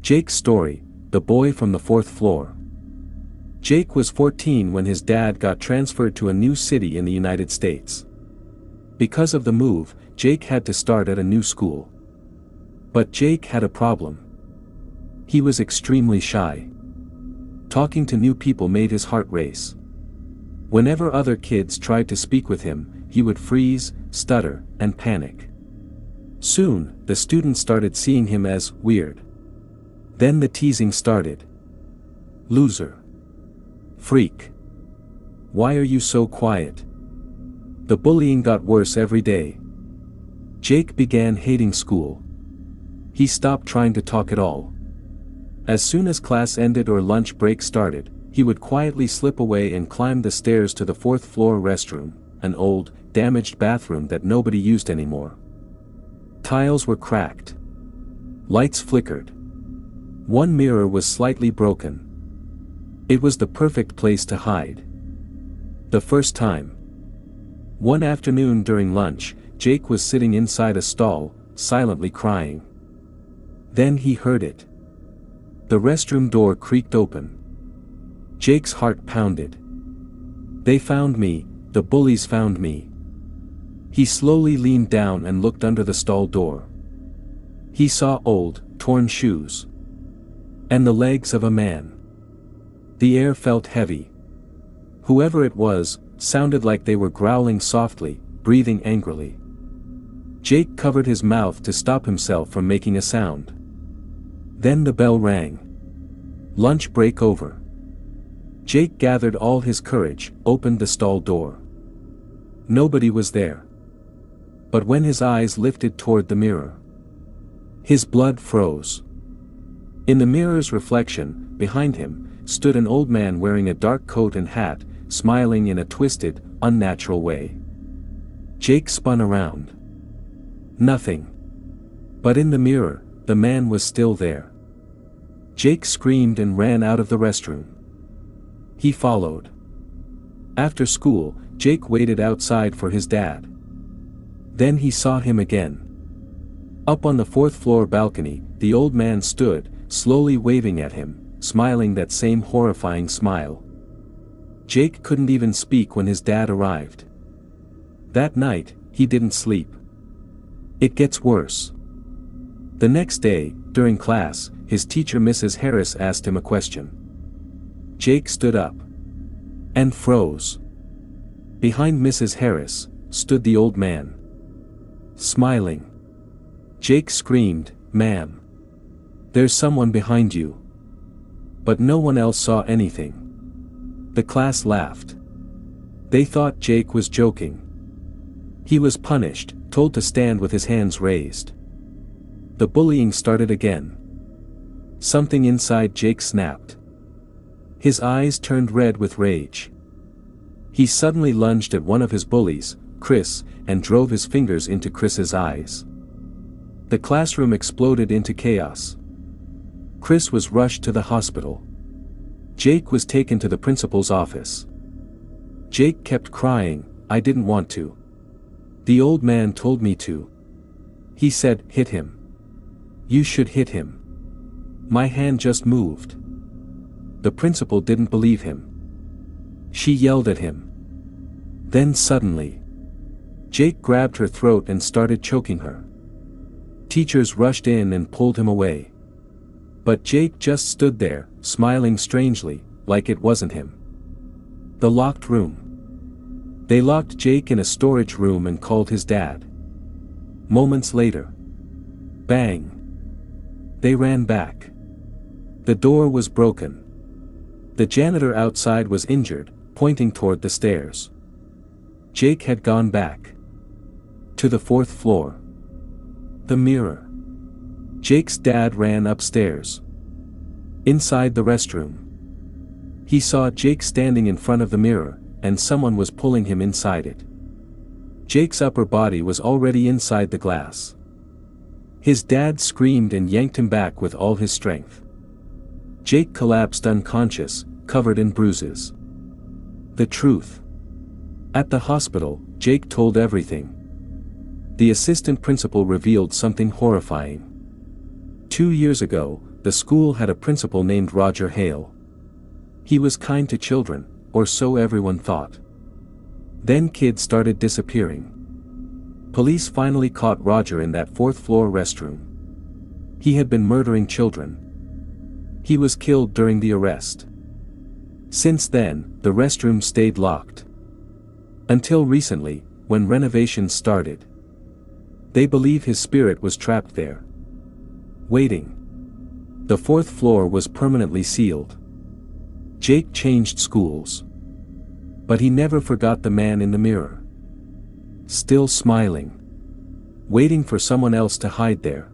Jake's story, the boy from the fourth floor. Jake was 14 when his dad got transferred to a new city in the United States. Because of the move, Jake had to start at a new school. But Jake had a problem. He was extremely shy. Talking to new people made his heart race. Whenever other kids tried to speak with him, he would freeze, stutter, and panic. Soon, the students started seeing him as weird. Then the teasing started. Loser. Freak. Why are you so quiet? The bullying got worse every day. Jake began hating school. He stopped trying to talk at all. As soon as class ended or lunch break started, he would quietly slip away and climb the stairs to the fourth floor restroom, an old, damaged bathroom that nobody used anymore. Tiles were cracked. Lights flickered. One mirror was slightly broken. It was the perfect place to hide. The first time. One afternoon during lunch, Jake was sitting inside a stall, silently crying. Then he heard it. The restroom door creaked open. Jake's heart pounded. They found me, the bullies found me. He slowly leaned down and looked under the stall door. He saw old, torn shoes. And the legs of a man. The air felt heavy. Whoever it was, sounded like they were growling softly, breathing angrily. Jake covered his mouth to stop himself from making a sound. Then the bell rang. Lunch break over. Jake gathered all his courage, opened the stall door. Nobody was there. But when his eyes lifted toward the mirror, his blood froze. In the mirror's reflection, behind him, stood an old man wearing a dark coat and hat, smiling in a twisted, unnatural way. Jake spun around. Nothing. But in the mirror, the man was still there. Jake screamed and ran out of the restroom. He followed. After school, Jake waited outside for his dad. Then he saw him again. Up on the fourth floor balcony, the old man stood, slowly waving at him, smiling that same horrifying smile. Jake couldn't even speak when his dad arrived. That night, he didn't sleep. It gets worse. The next day, during class, his teacher Mrs. Harris asked him a question. Jake stood up. And froze. Behind Mrs. Harris, stood the old man. Smiling. Jake screamed, "Ma'am. There's someone behind you." But no one else saw anything. The class laughed. They thought Jake was joking. He was punished, told to stand with his hands raised. The bullying started again. Something inside Jake snapped. His eyes turned red with rage. He suddenly lunged at one of his bullies, Chris, and drove his fingers into Chris's eyes. The classroom exploded into chaos. Chris was rushed to the hospital. Jake was taken to the principal's office. Jake kept crying, "I didn't want to. The old man told me to. He said, hit him. You should hit him. My hand just moved." The principal didn't believe him. She yelled at him. Then suddenly, Jake grabbed her throat and started choking her. Teachers rushed in and pulled him away. But Jake just stood there, smiling strangely, like it wasn't him. The locked room. They locked Jake in a storage room and called his dad. Moments later. Bang. They ran back. The door was broken. The janitor outside was injured, pointing toward the stairs. Jake had gone back. To the fourth floor. The mirror. Jake's dad ran upstairs. Inside the restroom. He saw Jake standing in front of the mirror, and someone was pulling him inside it. Jake's upper body was already inside the glass. His dad screamed and yanked him back with all his strength. Jake collapsed unconscious, covered in bruises. The truth. At the hospital, Jake told everything. The assistant principal revealed something horrifying. 2 years ago, the school had a principal named Roger Hale. He was kind to children, or so everyone thought. Then kids started disappearing. Police finally caught Roger in that fourth-floor restroom. He had been murdering children. He was killed during the arrest. Since then, the restroom stayed locked. Until recently, when renovations started. They believe his spirit was trapped there, waiting. The fourth floor was permanently sealed. Jake changed schools. But he never forgot the man in the mirror. Still smiling. Waiting for someone else to hide there.